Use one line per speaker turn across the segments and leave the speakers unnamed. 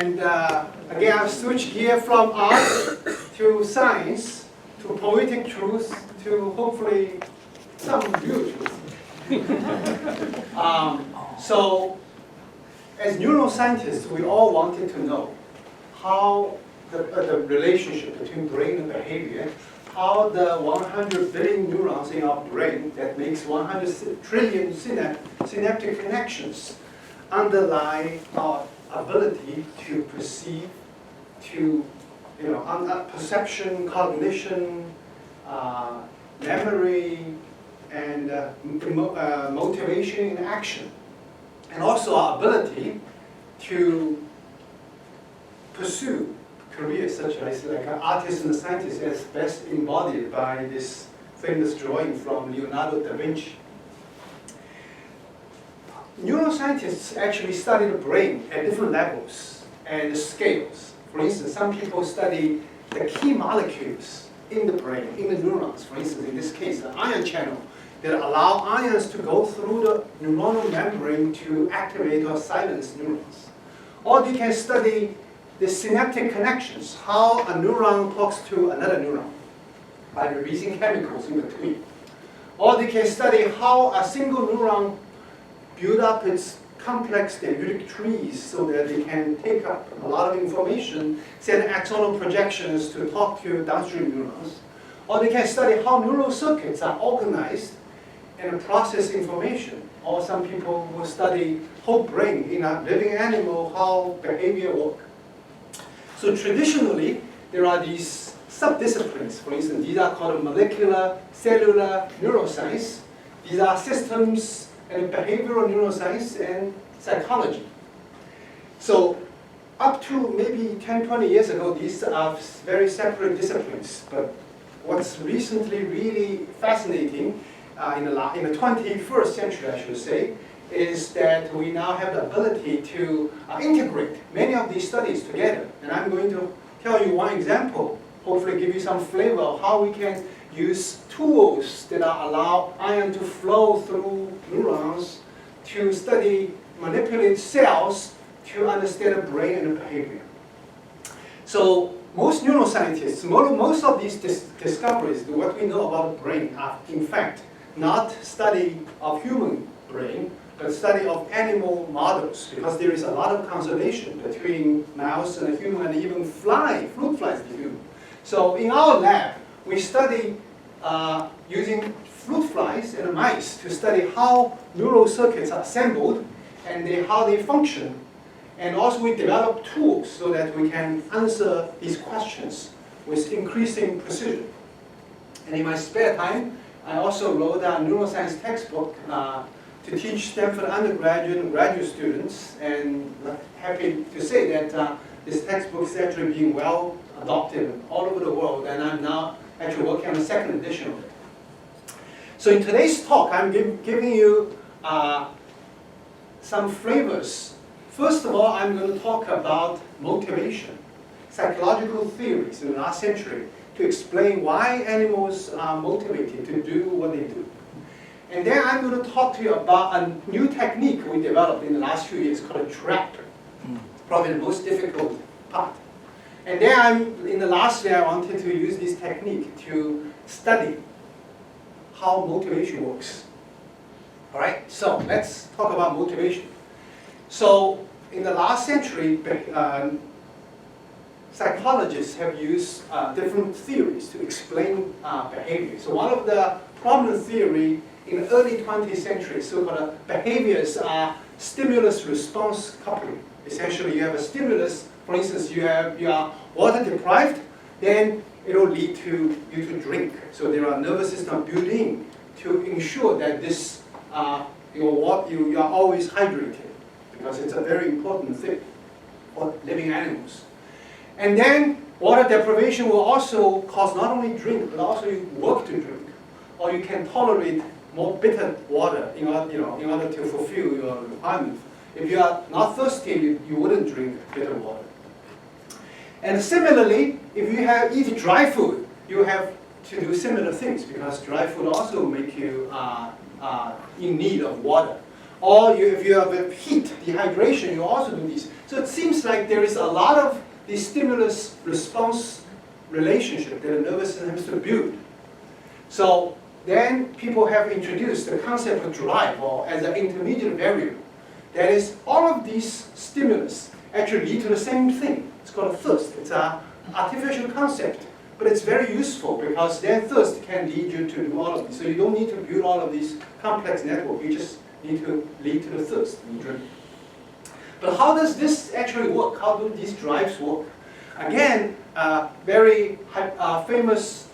And again, I've switched gear from art to science, to poetic truth, to hopefully some real truth. So, as neuroscientists, we all wanted to know how the relationship between brain and behavior, how the 100 billion neurons in our brain that makes 100 trillion synaptic connections underlie our ability to perceive, to perception, cognition, memory, and motivation in action, and also our ability to pursue careers such as like an artist and a scientist, as best embodied by this famous drawing from Leonardo da Vinci. Neuroscientists actually study the brain at different levels and scales. For instance, some people study the key molecules in the brain, in the neurons. For instance, in this case, the ion channel that allow ions to go through the neuronal membrane to activate or silence neurons. Or they can study the synaptic connections, how a neuron talks to another neuron by releasing chemicals in between. Or they can study how a single neuron build up its complex dendritic trees so that they can take up a lot of information, send axonal projections to talk to downstream neurons. Or they can study how neural circuits are organized and process information. Or some people will study whole brain in a living animal, how behavior works. So traditionally, there are these subdisciplines. For instance, these are called molecular, cellular neuroscience. These are systems and behavioral neuroscience and psychology. So up to maybe 10, 20 years ago, these are very separate disciplines. But what's recently really fascinating in the 21st century, I should say, is that we now have the ability to integrate many of these studies together. And I'm going to tell you one example, hopefully give you some flavor of how we can use tools that allow ion to flow through neurons to study, manipulate cells to understand the brain and the behavior. So most neuroscientists, most of these discoveries, what we know about the brain are in fact not study of human brain, but study of animal models, because there is a lot of conservation between mouse and a human, and even fruit flies is human. So in our lab, we study using fruit flies and mice to study how neural circuits are assembled and how they function. And also we develop tools so that we can answer these questions with increasing precision. And in my spare time, I also wrote a neuroscience textbook to teach Stanford undergraduate and graduate students, and happy to say that this textbook is actually being well adopted all over the world, and I'm now actually working on a second edition of it. So in today's talk, I'm giving you some flavors. First of all, I'm going to talk about motivation, psychological theories in the last century to explain why animals are motivated to do what they do. And then I'm going to talk to you about a new technique we developed in the last few years called a trap. Probably the most difficult part. And then in the last year, I wanted to use this technique to study how motivation works. All right, so let's talk about motivation. So in the last century, psychologists have used different theories to explain behavior. So one of the prominent theory in the early 20th century, so-called behaviors are stimulus-response coupling. Essentially, you have a stimulus. For instance, you are water deprived, then it will lead to you to drink. So there are nervous system built in to ensure that this you are always hydrated, because it's a very important thing for living animals. And then water deprivation will also cause not only drink, but also you work to drink, or you can tolerate more bitter water in order to fulfill your requirement. If you are not thirsty, you wouldn't drink bitter water. And similarly, if you eat dry food, you have to do similar things, because dry food also make you in need of water. Or if you have heat, dehydration, you also do this. So it seems like there is a lot of the stimulus-response relationship that the nervous system has to build. So then people have introduced the concept of drive, or as an intermediate variable. That is, all of these stimulus actually lead to the same thing. It's called a thirst. It's an artificial concept, but it's very useful because then thirst can lead you to do all of this. So you don't need to build all of these complex networks. You just need to lead to the thirst when you drink. But how does this actually work? How do these drives work? Again, very famous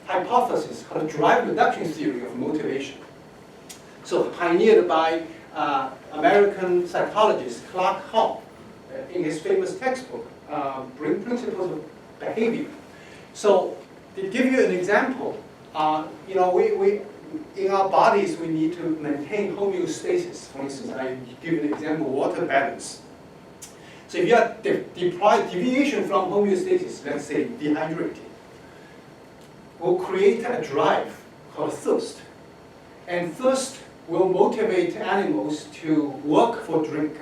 hypothesis called the drive reduction theory of motivation. So pioneered by American psychologist Clark Hall in his famous textbook, Principles of Behavior. So to give you an example, we in our bodies we need to maintain homeostasis. For instance, I give you an example: water balance. So if you are deviation from homeostasis, let's say dehydrated, will create a drive called thirst. And thirst will motivate animals to work for drink,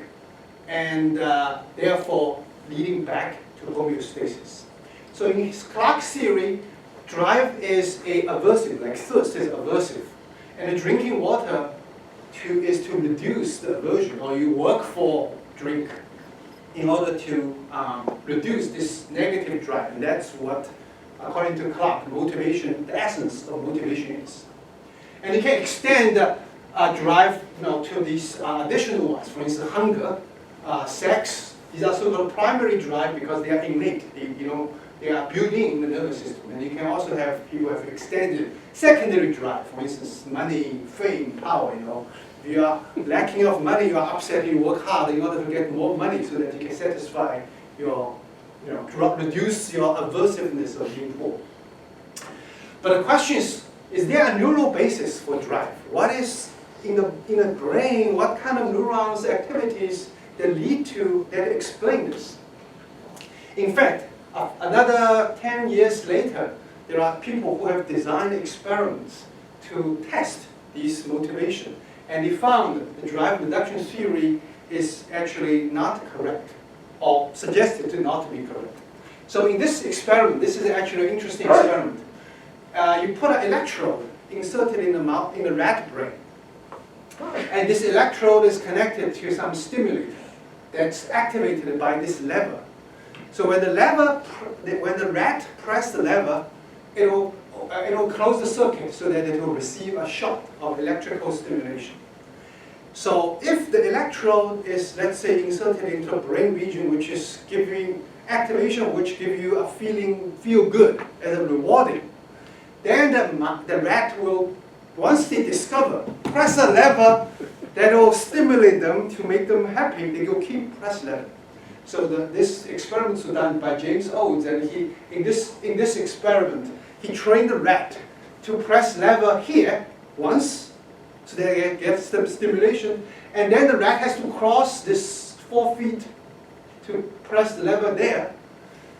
and therefore leading back to homeostasis. So in Clark's theory, drive is aversive, like thirst is aversive. And drinking water is to reduce the aversion, or you work for drink in order to reduce this negative drive. And that's what, according to Clark, motivation, the essence of motivation is. And you can extend drive to these additional ones. For instance, hunger, sex. These are so-called primary drive because they are innate. They are built in the nervous system. And you can also have people have extended secondary drive. For instance, money, fame, power. If you are lacking of money, you are upset. You work hard in order to get more money so that you can satisfy your, reduce your aversiveness of being poor. But the question is there a neural basis for drive? What is in the brain? What kind of neurons activities that explain this? In fact, another 10 years later, there are people who have designed experiments to test this motivation. And they found that the drive reduction theory is actually not correct, or suggested to not be correct. So in this experiment, this is actually an interesting experiment. You put an electrode inserted in the rat brain. And this electrode is connected to some stimulator that's activated by this lever. So when the rat presses the lever, it will close the circuit so that it will receive a shock of electrical stimulation. So if the electrode is, let's say, inserted into a brain region which is giving activation, which gives you a feel good as a rewarding, then the rat will, once they discover, press a lever that will stimulate them to make them happy, they will keep press lever. So this experiments were done by James Oates, and in this experiment, he trained the rat to press lever here once, so that it gets the stimulation, and then the rat has to cross this 4 feet to press the lever there.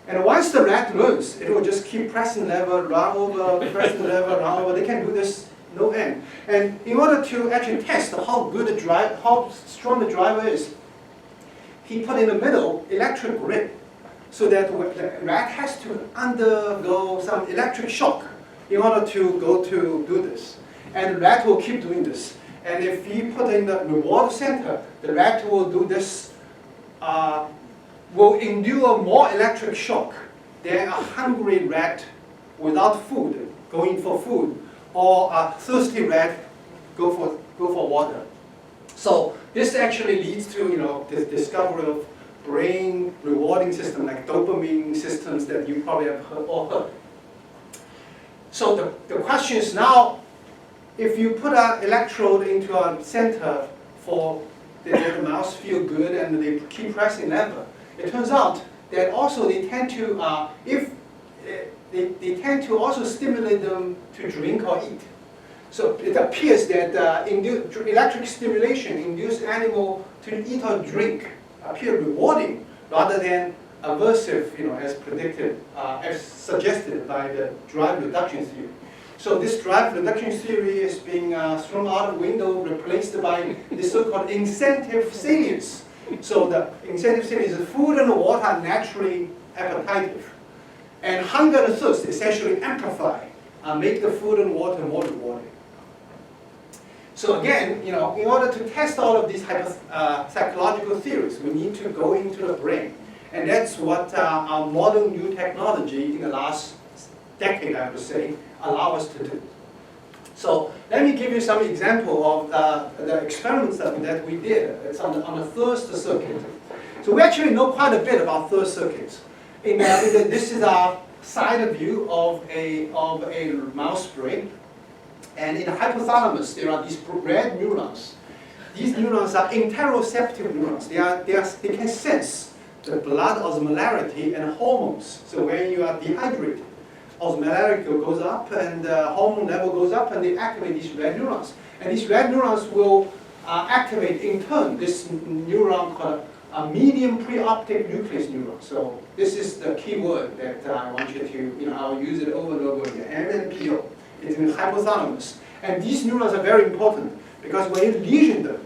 And once the rat learns, it will just keep pressing lever, run over, pressing lever, run over. They can do this no end. And in order to actually test how strong the driver is, he put in the middle electric grid, so that the rat has to undergo some electric shock in order to do this. And the rat will keep doing this. And if he put in the reward center, the rat will do this, will endure more electric shock than a hungry rat without food, going for food, or a thirsty rat go for water. So this actually leads to the discovery of brain rewarding system like dopamine systems that you probably have all heard. So the question is now, if you put an electrode into a center for the mouse feel good and they keep pressing lever, it turns out that also they tend to they tend to also stimulate them to drink or eat. So it appears that electric stimulation induces animal to eat or drink appear rewarding rather than aversive, as predicted, as suggested by the drive reduction theory. So this drive reduction theory is being thrown out the window, replaced by the so-called incentive salience. So the incentive salience is food and water are naturally appetitive. And hunger and thirst essentially amplify, make the food and water more rewarding. So again, in order to test all of these psychological theories, we need to go into the brain. And that's what our modern new technology in the last decade, I would say, allow us to do. So let me give you some example of the experiments that we did. It's on the thirst circuit. So we actually know quite a bit about thirst circuits. This is a side view of a mouse brain. And in the hypothalamus, there are these red neurons. These neurons are interoceptive neurons. They can sense the blood osmolarity and hormones. So when you are dehydrated, osmolarity goes up and hormone level goes up, and they activate these red neurons. And these red neurons will activate in turn this neuron called a medium preoptic nucleus neuron. So this is the key word that I want you to, I'll use it over and over again, MNPO. It's in the hypothalamus. And these neurons are very important because when you lesion them,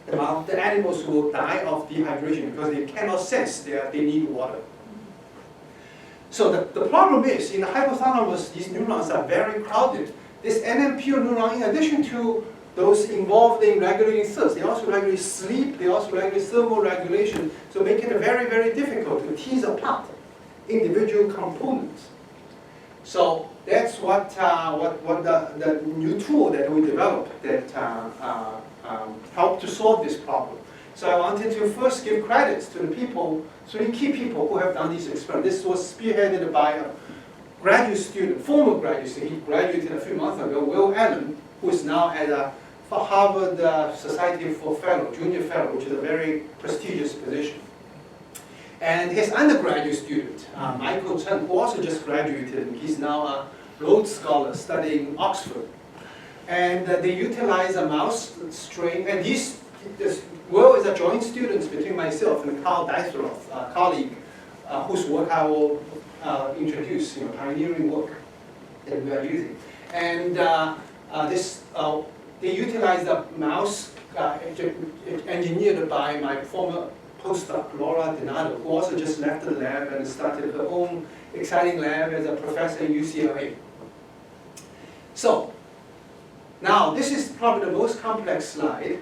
the animals will die of dehydration because they cannot sense they need water. So the problem is, in the hypothalamus, these neurons are very crowded. This NMPO neuron, in addition to those involved in regulating thirst, they also regulate sleep, they also regulate thermoregulation, so make it very, very difficult to tease apart individual components. So that's what the new tool that we developed that helped to solve this problem. So I wanted to first give credits to the people, 3 key people who have done these experiments. This was spearheaded by a graduate student, former graduate student. He graduated a few months ago, Will Allen, who is now at a Harvard Society for Fellow, Junior Fellow, which is a very prestigious position. And his undergraduate student, Michael Chen, who also just graduated, and he's now a Rhodes Scholar studying Oxford. And they utilize a mouse strain, and this Will is a joint student between myself and Carl Deisseroth, a colleague whose work I will introduce, pioneering work that we are using. And they utilize a mouse engineered by my former postdoc, Laura Donato, who also just left the lab and started her own exciting lab as a professor in UCLA. So, now this is probably the most complex slide.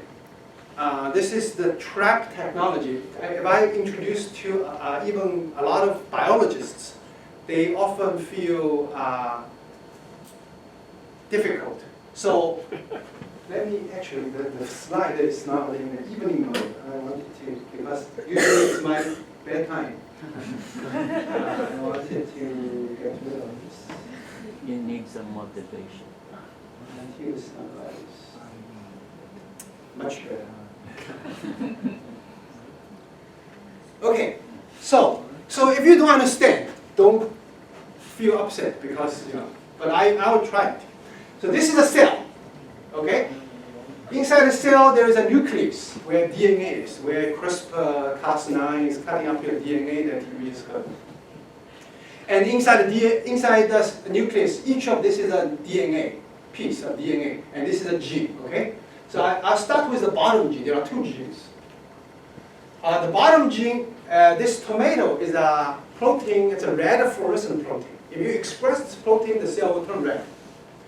This is the trap technology. If I introduce to even a lot of biologists, they often feel difficult. So let me actually, the slide is not in the evening mode. I wanted to, because usually it's my bedtime. I wanted to get rid of this.
You need some motivation.
And here's sunrise. Much better. Okay, so if you don't understand, don't feel upset because, but I will try it. So this is a cell, okay? Inside the cell, there is a nucleus where DNA is, where CRISPR-Cas9 is cutting up your DNA that you just heard. And inside the nucleus, each of this is a DNA, piece of DNA, and this is a gene, okay? So I'll start with the bottom gene. There are 2 genes. The bottom gene, this tomato is a protein, it's a red fluorescent protein. If you express this protein, the cell will turn red.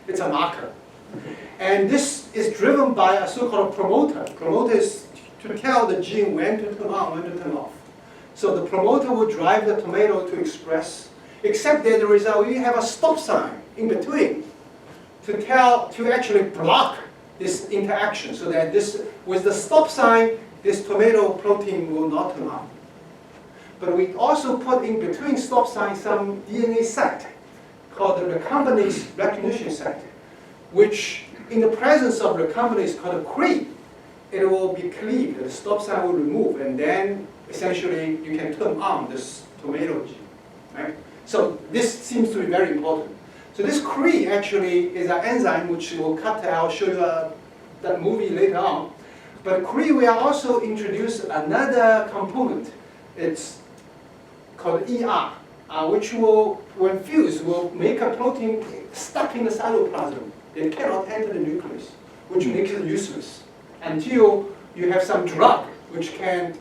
It's a marker. And this is driven by a so-called promoter. Promoter is to tell the gene when to turn on, when to turn off. So the promoter will drive the tomato to express, except that we have a stop sign in between to actually block this interaction, so that with the stop sign, this tomato protein will not turn on. But we also put in between stop sign some DNA site called the recombinase recognition site, which in the presence of recombinase called a CRE, it will be cleaved, the stop sign will remove, and then essentially you can turn on this tomato gene, right? So this seems to be very important. So this CRE actually is an enzyme which will cut, I'll show you that movie later on. But CRE, we are also introduce another component. It's called ER, which will, when fused, will make a protein stuck in the cytoplasm. It cannot enter the nucleus, which makes it useless until you have some drug which can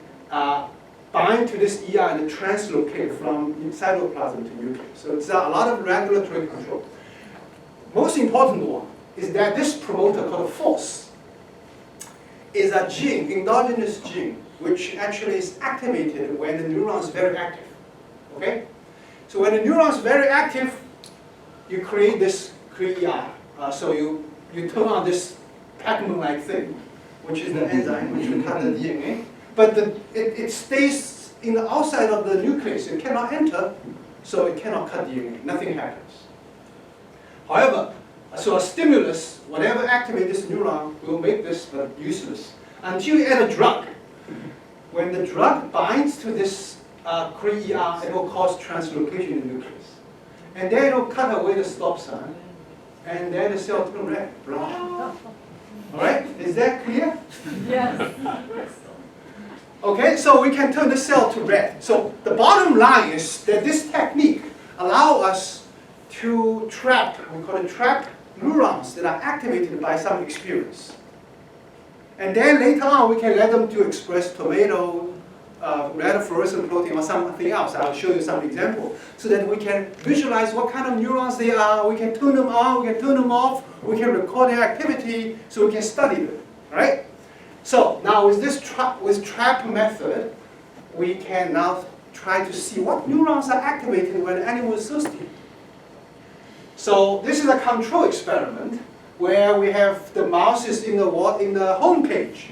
bind to this ER and translocate from cytoplasm to nucleus. So it's a lot of regulatory control. Most important one is that this promoter called FORCE is a gene, endogenous gene, which actually is activated when the neuron is very active. Okay? So when the neuron is very active, you create this ER. So you turn on this Pac-Man-like thing, which is the enzyme which will cut the DNA. But it stays in the outside of the nucleus. It cannot enter, so it cannot cut DNA. Nothing happens. However, so a stimulus, whatever activates this neuron, will make this useless until you add a drug. When the drug binds to this CRE-ER, it will cause translocation in the nucleus. And then it will cut away the stop sign, and then the cell turns red, brown. All right? Is that clear?
Yes.
Okay, so we can turn the cell to red. So the bottom line is that this technique allows us to trap, we call it trap neurons that are activated by some experience. And then later on, we can let them to express tomato, red fluorescent protein, or something else. I'll show you some example, so that we can visualize what kind of neurons they are. We can turn them on, we can turn them off, we can record their activity, so we can study them, right? So now with this trap method, we can now try to see what neurons are activated when the animal is thirsty. So this is a control experiment where we have the mouse is in the home cage,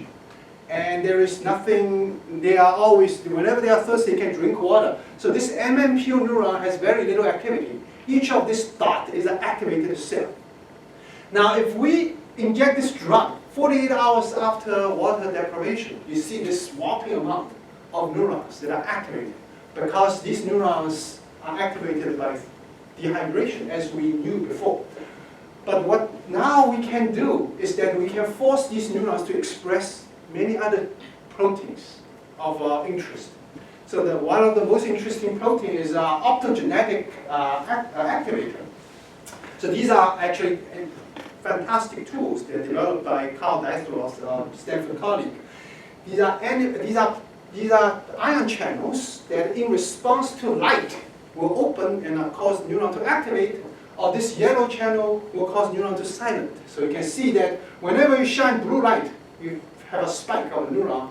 and there is nothing. They are always, whenever they are thirsty, they can drink water. So this MMP neuron has very little activity. Each of this dot is an activated cell. Now, if we inject this drug 48 hours after water deprivation, you see this whopping amount of neurons that are activated, because these neurons are activated by dehydration, as we knew before. But what now we can do is that we can force these neurons to express many other proteins of interest. So one of the most interesting proteins is optogenetic activator. So these are actually fantastic tools that are developed by Carl Dijssel's Stanford colleague. These are ion channels that, in response to light, will open and cause neuron to activate, or this yellow channel will cause neuron to silent. So you can see that whenever you shine blue light, you have a spike of a neuron.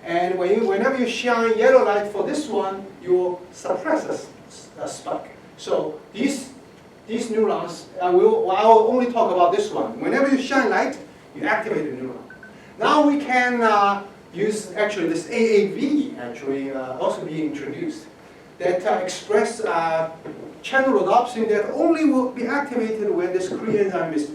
And whenever you shine yellow light for this one, you will suppress a spike. So these neurons, I will only talk about this one. Whenever you shine light, you activate the neuron. Now we can use actually this AAV also being introduced, that express channel rhodopsin that only will be activated when this CRE enzyme is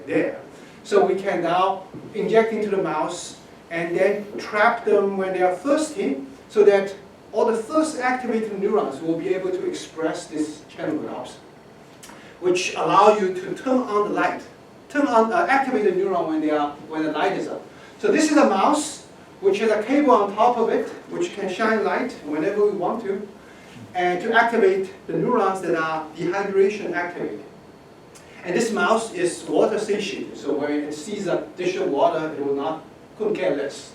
there. So we can now inject into the mouse and then trap them when they are thirsty, so that all the thirst-activated neurons will be able to express this channel rhodopsin, which allow you to turn on the light, activate the neuron when the light is up. So this is a mouse which has a cable on top of it, which can shine light whenever we want to, and to activate the neurons that are dehydration activated. And this mouse is water satiated, so when it sees a dish of water, it will couldn't care less.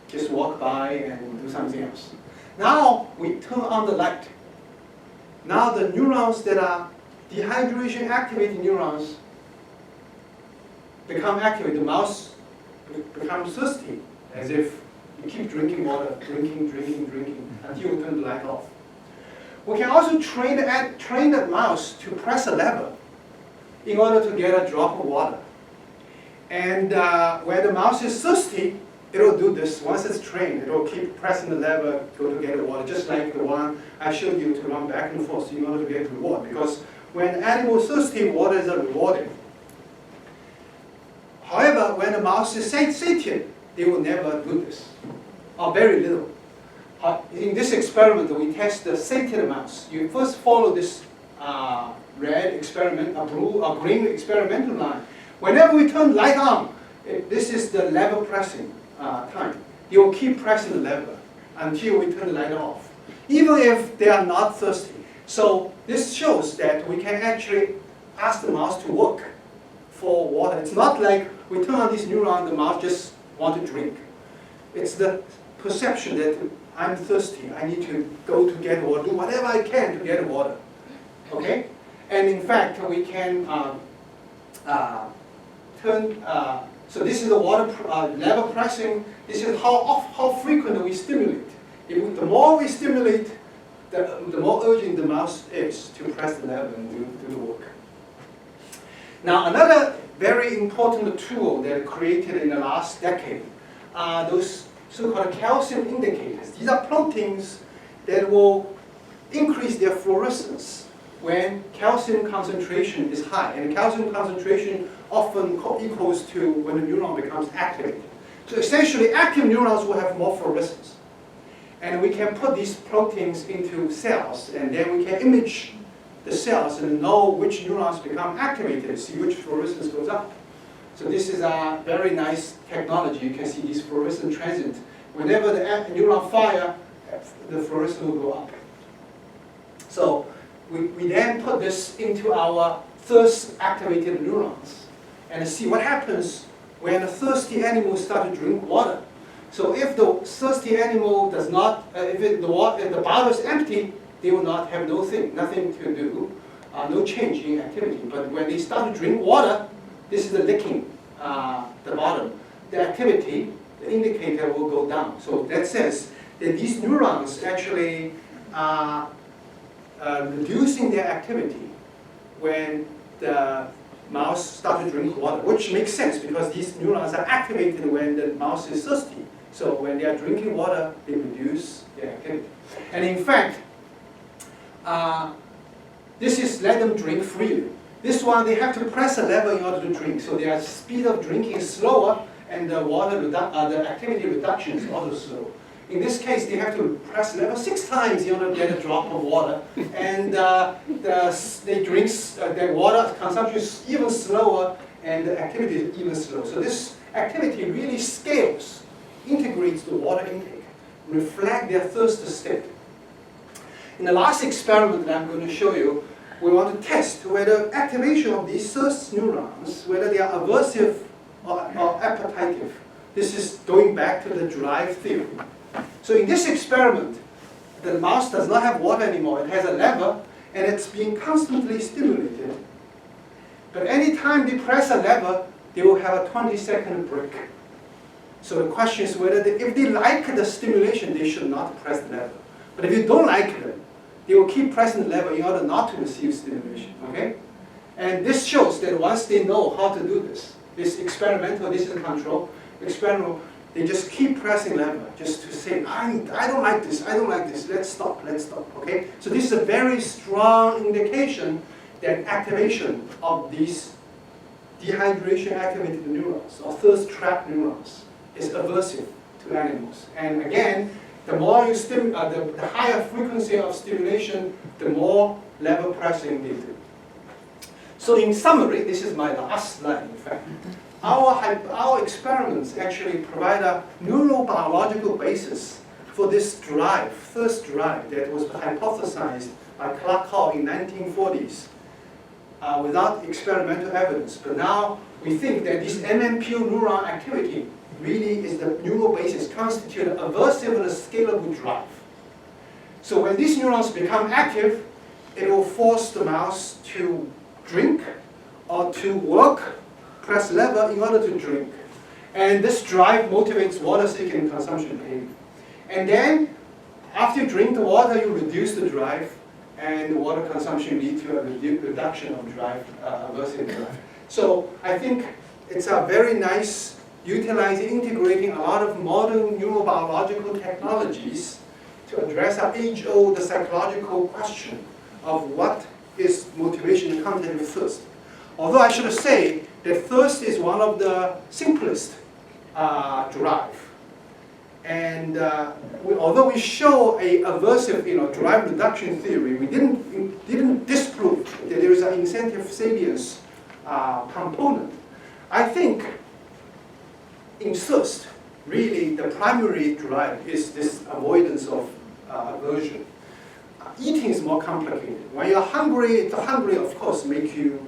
Just walk by and do something else. Now we turn on the light. Now the neurons that are dehydration activated neurons become activated. The mouse becomes thirsty, as if you keep drinking water, drinking, until you turn the light off. We can also train that mouse to press a lever in order to get a drop of water. And when the mouse is thirsty, it will do this. Once it's trained, it will keep pressing the lever to get the water, just like the one I showed you to run back and forth in order to get reward. Because when an animal is thirsty, water is rewarding. However, when the mouse is satiated, they will never do this, or very little. In this experiment, we test the satiated mouse. You first follow this red experiment, a green experimental line. Whenever we turn light on, this is the lever pressing time. You will keep pressing the lever until we turn the light off, even if they are not thirsty. So this shows that we can actually ask the mouse to work for water. It's not like we turn on this neuron, the mouse just want to drink. It's the perception that I'm thirsty, I need to go to get water, do whatever I can to get water. Okay? And in fact, we can so this is the water level pressing. This is how frequent we stimulate. The more we stimulate, the more urgent the mouse is to press the lever and do the work. Now, another very important tool that created in the last decade are those so-called calcium indicators. These are proteins that will increase their fluorescence when calcium concentration is high. And calcium concentration often equals to when the neuron becomes activated. So essentially, active neurons will have more fluorescence. And we can put these proteins into cells, and then we can image the cells and know which neurons become activated, see which fluorescence goes up. So this is a very nice technology. You can see these fluorescent transient. Whenever the neuron fire, the fluorescence will go up. So we then put this into our thirst-activated neurons and see what happens when a thirsty animal starts to drink water. So if the thirsty animal does not, if the bottle is empty, they will not have nothing to do, no change in activity. But when they start to drink water, this is the licking, the bottom. The activity, the indicator will go down. So that says that these neurons actually are reducing their activity when the mouse starts to drink water, which makes sense because these neurons are activated when the mouse is thirsty. So when they are drinking water, they reduce their activity. And in fact, this is let them drink freely. This one, they have to press a lever in order to drink. So their speed of drinking is slower, and the activity reduction is also slow. In this case, they have to press the lever 6 times in order to get a drop of water. And their water consumption is even slower, and the activity is even slower. So this activity really scales, integrates the water intake, reflect their thirst state. In the last experiment that I'm going to show you, we want to test whether activation of these thirst neurons, whether they are aversive or appetitive. This is going back to the drive theory. So in this experiment, the mouse does not have water anymore. It has a lever, and it's being constantly stimulated. But anytime they press a lever, they will have a 20-second break. So the question is whether if they like the stimulation, they should not press the lever. But if you don't like it, they will keep pressing the lever in order not to receive stimulation. Okay? And this shows that once they know how to do this experimental, this is the control, experimental, they just keep pressing lever just to say, I don't like this, I don't like this, let's stop. Okay? So this is a very strong indication that activation of these dehydration-activated neurons or thirst-trap neurons is aversive to animals. And again, the more you the higher frequency of stimulation, the more lever pressing they do. So in summary, this is my last slide, in fact. Our experiments actually provide a neurobiological basis for this drive, thirst drive, that was hypothesized by Clark Hall in 1940s without experimental evidence. But now we think that this MMPO neuron activity really is the neural basis, constitute an aversive and a scalable drive. So when these neurons become active, it will force the mouse to drink or to work, press lever in order to drink. And this drive motivates water-seeking consumption behavior. And then, after you drink the water, you reduce the drive, and the water consumption leads to a reduction of drive, aversive drive. So I think it's a very nice integrating a lot of modern neurobiological technologies to address our age-old psychological question of what is motivation in contact with thirst. Although I should say that thirst is one of the simplest drive. And although we show a aversive drive reduction theory, we didn't disprove that there is an incentive salience component. I think in thirst, really the primary drive is this avoidance of aversion. eating is more complicated. When you're hungry, the hungry, of course, make you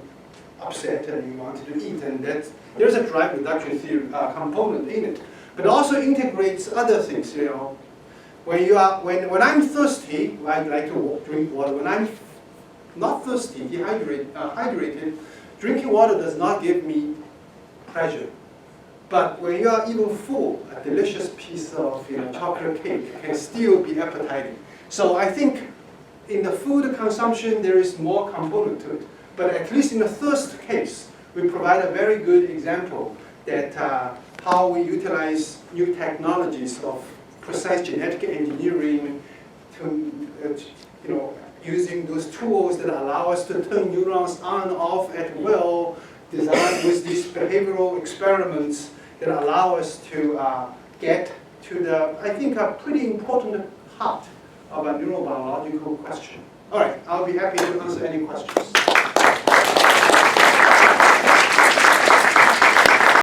upset and you want to eat, and there's a drive reduction theory component in it. But it also integrates other things, you know. When I'm thirsty, I like to drink water. When I'm not thirsty, hydrated, drinking water does not give me pleasure. But when you are even full, a delicious piece of chocolate cake can still be appetizing. So I think in the food consumption, there is more component to it. But at least in the thirst case, we provide a very good example that how we utilize new technologies of precise genetic engineering to, using those tools that allow us to turn neurons on and off at will, designed with these behavioral experiments that allow us to get to the, I think, a pretty important heart of a neurobiological question. All right, I'll be happy to answer any questions.